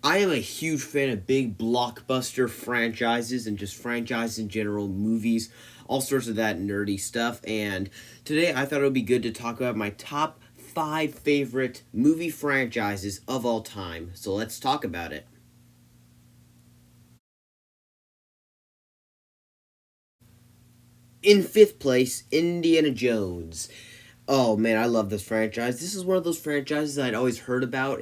I am a huge fan of big blockbuster franchises and just franchises in general, movies, all sorts of that nerdy stuff. And today I thought it would be good to talk about my top five favorite movie franchises of all time. So let's talk about it. In fifth place, Indiana Jones. Oh man, I love this franchise. This is one of those franchises that I'd always heard about,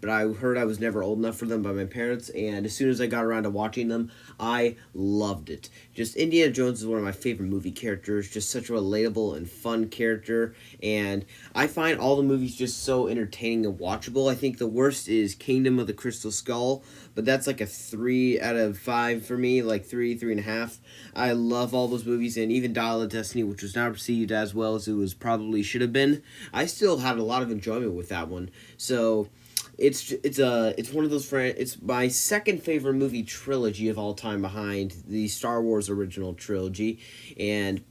but I heard I was never old enough for them by my parents. And as soon as I got around to watching them, I loved it. Just Indiana Jones is one of my favorite movie characters. Just such a relatable and fun character, and I find all the movies just so entertaining and watchable. I think the worst is Kingdom of the Crystal Skull, but that's like a 3 out of 5 for me, like 3.5. I love all those movies, and even Dial of Destiny, which was not received as well as it was probably should have been. I still had a lot of enjoyment with that one. So it's one of those it's my second favorite movie trilogy of all time behind the Star Wars original trilogy, and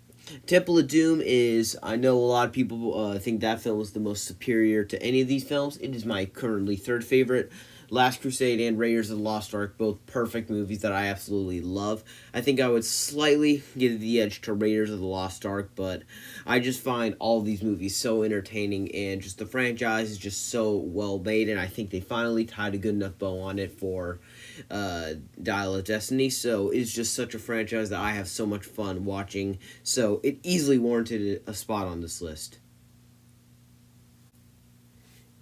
Temple of Doom is, I know a lot of people think that film was the most superior to any of these films. It is my currently third favorite. Last Crusade and Raiders of the Lost Ark, both perfect movies that I absolutely love. I think I would slightly give the edge to Raiders of the Lost Ark, but I just find all of these movies so entertaining, and just the franchise is just so well made, and I think they finally tied a good enough bow on it for Dial of Destiny. So it's just such a franchise that I have so much fun watching, so it easily warranted a spot on this list.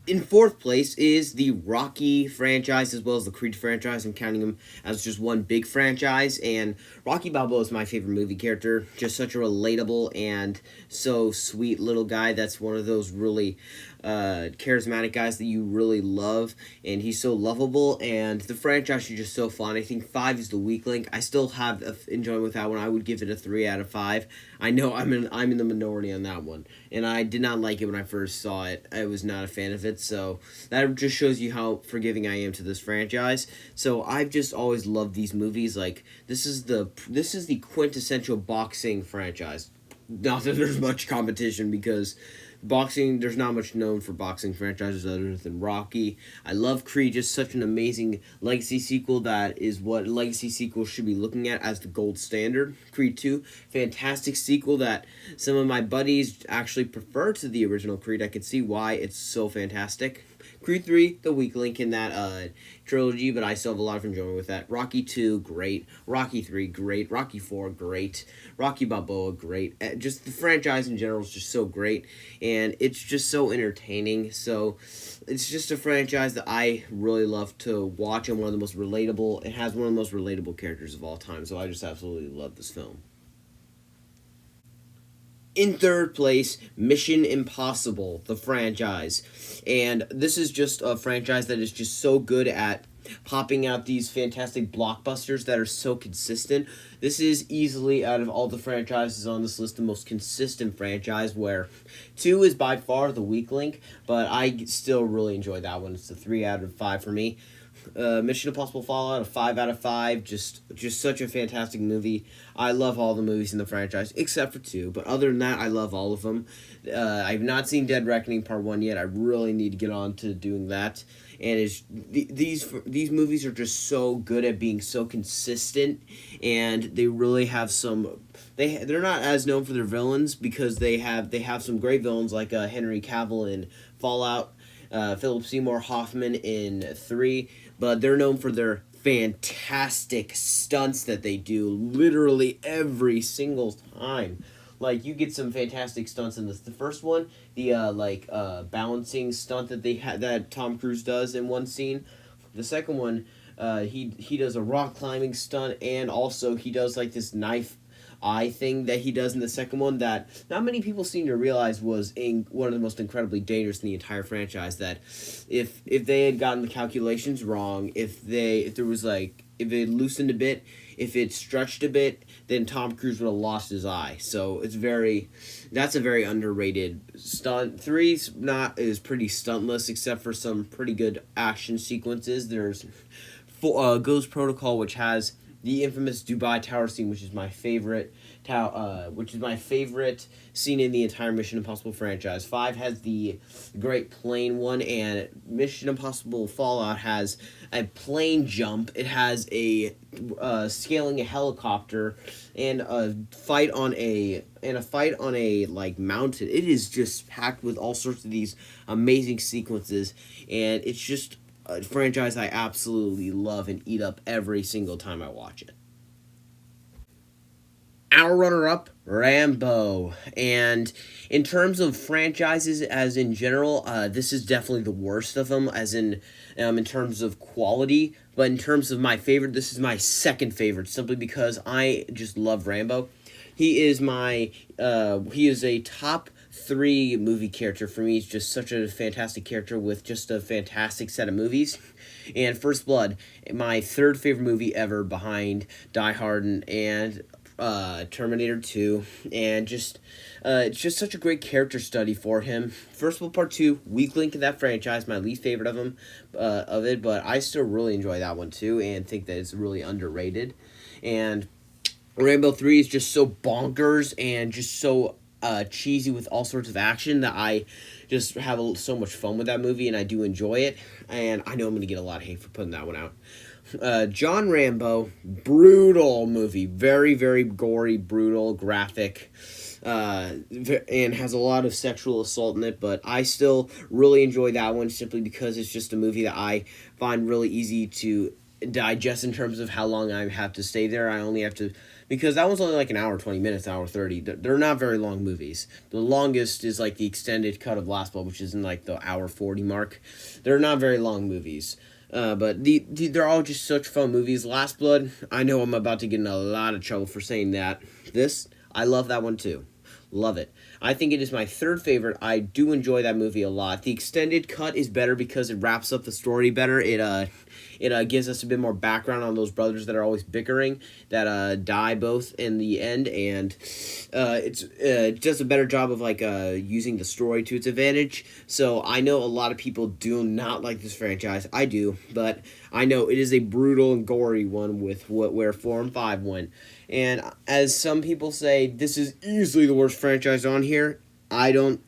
In fourth place is the Rocky franchise, as well as the Creed franchise. I'm counting them as just one big franchise. And Rocky Balboa is my favorite movie character. Just such a relatable and so sweet little guy. That's one of those really charismatic guys that you really love. And he's so lovable. And the franchise is just so fun. I think 5 is the weak link. I still have enjoyment with that one. I would give it a 3 out of 5. I know I'm in the minority on that one, and I did not like it when I first saw it. I was not a fan of it, so that just shows you how forgiving I am to this franchise. So I've just always loved these movies. Like this is the quintessential boxing franchise. Not that there's much competition, because boxing, there's not much known for boxing franchises other than Rocky. I love Creed, just such an amazing legacy sequel. That is what legacy sequels should be looking at as the gold standard. Creed 2, fantastic sequel that some of my buddies actually prefer to the original Creed. I can see why it's so fantastic. Creed 3, the weak link in that trilogy, but I still have a lot of enjoyment with that. Rocky 2, great. Rocky 3, great. Rocky 4, great. Rocky Balboa, great. Just the franchise in general is just so great, and it's just so entertaining. So it's just a franchise that I really love to watch, and one of the most relatable. It has one of the most relatable characters of all time, so I just absolutely love this film. In third place, Mission Impossible, the franchise. And this is just a franchise that is just so good at popping out these fantastic blockbusters that are so consistent. This is easily, out of all the franchises on this list, the most consistent franchise, where 2 is by far the weak link, but I still really enjoy that one. It's a 3 out of 5 for me. Mission Impossible Fallout, a 5 out of 5. Just such a fantastic movie. I love all the movies in the franchise except for 2, but other than that, I love all of them. I've not seen Dead Reckoning Part 1 yet. I really need to get on to doing that. And these movies are just so good at being so consistent, and they really have some. They're not as known for their villains, because they have some great villains like Henry Cavill in Fallout, Philip Seymour Hoffman in 3, but they're known for their fantastic stunts that they do literally every single time. Like, you get some fantastic stunts in this. The first one, the balancing stunt that Tom Cruise does in one scene. The second one, he does a rock climbing stunt, and also he does like this knife eye thing that he does in the second one that not many people seem to realize was one of the most incredibly dangerous in the entire franchise. That if they had gotten the calculations wrong, if there was like, if it loosened a bit, if it stretched a bit, then Tom Cruise would have lost his eye. So that's a very underrated stunt. 3 is pretty stuntless, except for some pretty good action sequences. There's Ghost Protocol, which has the infamous Dubai Tower scene, which is my favorite scene in the entire Mission Impossible franchise. 5 has the great plane one, and Mission Impossible Fallout has a plane jump. It has a scaling a helicopter, and a fight on a like mountain. It is just packed with all sorts of these amazing sequences, and it's just a franchise I absolutely love and eat up every single time I watch it. Our runner-up, Rambo. And in terms of franchises, as in general, this is definitely the worst of them, as in terms of quality. But in terms of my favorite, this is my second favorite, simply because I just love Rambo. He is a top 3 movie character for me. He's just such a fantastic character with just a fantastic set of movies. And First Blood, my third favorite movie ever, behind Die Hard and Terminator 2, and just it's just such a great character study for him. First of all, Part 2, weak link in that franchise, my least favorite of it, but I still really enjoy that one too, and think that it's really underrated. And Rambo 3 is just so bonkers and just so cheesy with all sorts of action that I just have so much fun with that movie, and I do enjoy it. And I know I'm going to get a lot of hate for putting that one out. John Rambo, brutal movie, very, very gory, brutal, graphic, and has a lot of sexual assault in it, but I still really enjoy that one simply because it's just a movie that I find really easy to digest in terms of how long I have to stay there. I only have to, because that one's only like an hour 20 minutes, hour 30. They're not very long movies. The longest is like the extended cut of Last Blood, which is in like the hour 40 mark. They're not very long movies. But they're all just such fun movies. Last Blood, I know I'm about to get in a lot of trouble for saying that. I love that one too. Love it. I think it is my third favorite. I do enjoy that movie a lot. The extended cut is better because it wraps up the story better. It gives us a bit more background on those brothers that are always bickering, that die both in the end, and it does a better job of using the story to its advantage. So I know a lot of people do not like this franchise. I do, but I know it is a brutal and gory one with where 4 and 5 went. And as some people say, this is easily the worst franchise on here. I don't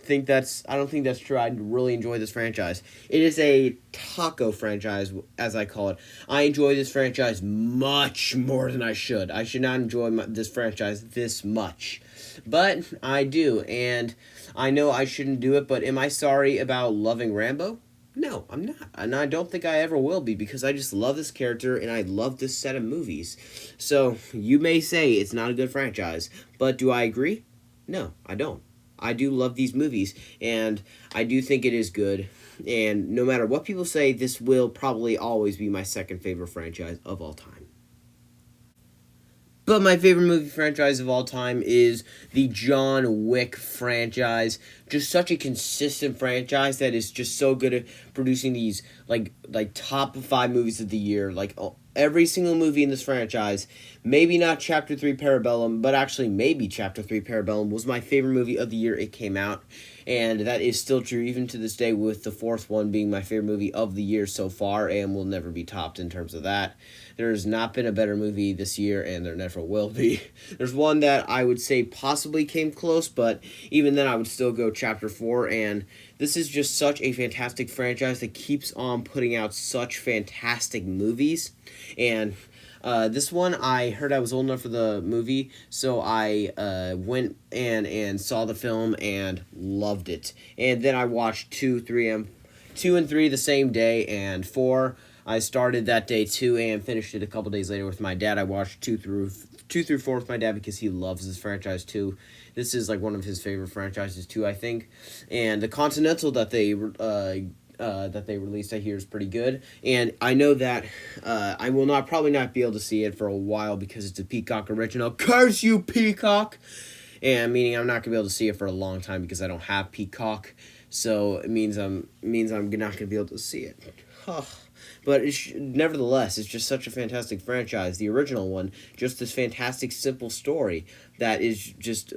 think that's true. I really enjoy this franchise. It is a taco franchise, as I call it. I enjoy this franchise much more than I should. I should not enjoy this franchise this much, but I do, and I know I shouldn't do it. But am I sorry about loving Rambo? No, I'm not. And I don't think I ever will be, because I just love this character and I love this set of movies. So, you may say it's not a good franchise, but do I agree? No, I don't. I do love these movies, and I do think it is good. And no matter what people say, this will probably always be my second favorite franchise of all time. But my favorite movie franchise of all time is the John Wick franchise. Just such a consistent franchise that is just so good at producing these like top 5 movies of the year. Like every single movie in this franchise, maybe not Chapter 3 Parabellum, but actually maybe Chapter 3 Parabellum was my favorite movie of the year it came out. And that is still true even to this day, with the 4th one being my favorite movie of the year so far, and will never be topped in terms of that. There's not been a better movie this year, and there never will be. There's one that I would say possibly came close, but even then I would still go Chapter 4, and this is just such a fantastic franchise that keeps on putting out such fantastic movies. And this one, I heard I was old enough for the movie, so I went and saw the film and loved it. And then I watched 2 and 3 the same day, and 4 I started that day too and finished it a couple days later with my dad. I watched 2 through 4 with my dad because he loves this franchise too. This is like one of his favorite franchises too, I think. And the Continental that they released, I hear, is pretty good. And I know that I will probably not be able to see it for a while because it's a Peacock original. Curse you, Peacock! And meaning I'm not going to be able to see it for a long time because I don't have Peacock. So it means means I'm not going to be able to see it. But nevertheless, it's just such a fantastic franchise. The original one, just this fantastic, simple story that is just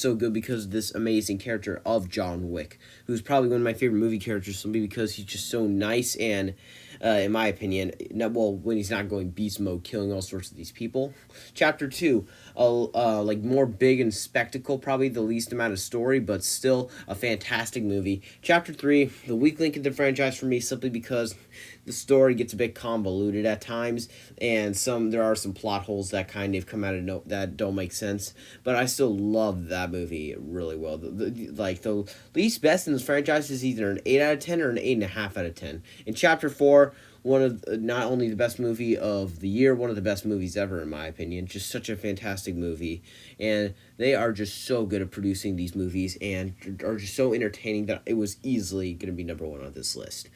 so good because of this amazing character of John Wick, who's probably one of my favorite movie characters simply because he's just so nice and, in my opinion, when he's not going beast mode, killing all sorts of these people. Chapter 2, like more big and spectacle, probably the least amount of story, but still a fantastic movie. Chapter 3, the weak link in the franchise for me, simply because the story gets a bit convoluted at times, and there are some plot holes that kind of come out of that don't make sense. But I still love that movie really well. The least best in this franchise is either an 8 out of 10 or an 8.5 out of 10. In Chapter 4, one of not only the best movie of the year, one of the best movies ever in my opinion. Just such a fantastic movie, and they are just so good at producing these movies and are just so entertaining that it was easily going to be number one on this list.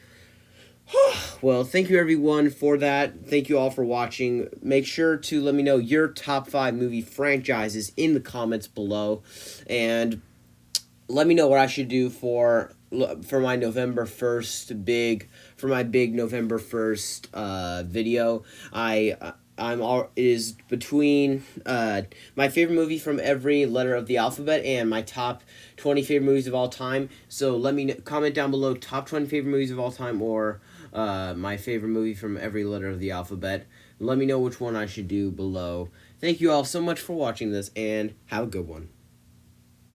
Well, thank you everyone for that. Thank you all for watching. Make sure to let me know your top 5 movie franchises in the comments below, and let me know what I should do for my November 1st big November 1st video. It is between my favorite movie from every letter of the alphabet and my top 20 favorite movies of all time. So let me comment down below top 20 favorite movies of all time or my favorite movie from every letter of the alphabet. Let me know which one I should do below. Thank you all so much for watching this, and have a good one.